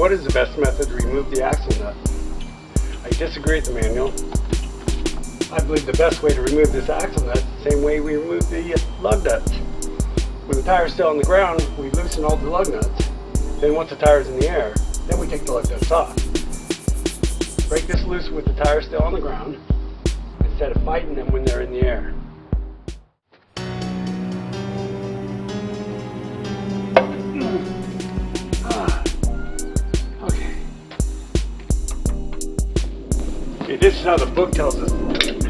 What is the best method to remove the axle nut? I disagree with the manual. I believe the best way to remove this axle nut is the same way we remove the lug nuts. When the tire is still on the ground, we loosen all the lug nuts. Then once the tire is in the air, then we take the lug nuts off. Break this loose with the tire still on the ground instead of fighting them when they're in the air. Okay, this is how the book tells us to do it.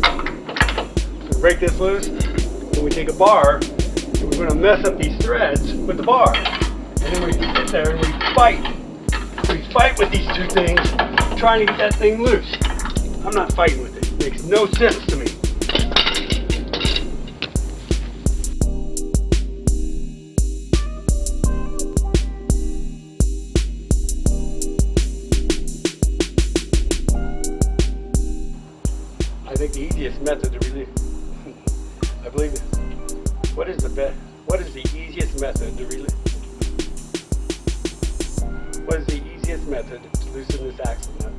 So we break this loose, then we take a bar, and we're going to mess up these threads with the bar. And then we sit there and we fight. We fight with these two things, trying to get that thing loose. I'm not fighting with it. It makes no sense to me. I think the easiest method to relieve. I believe. What is the easiest method to relieve? What is the easiest method to loosen this axle nut?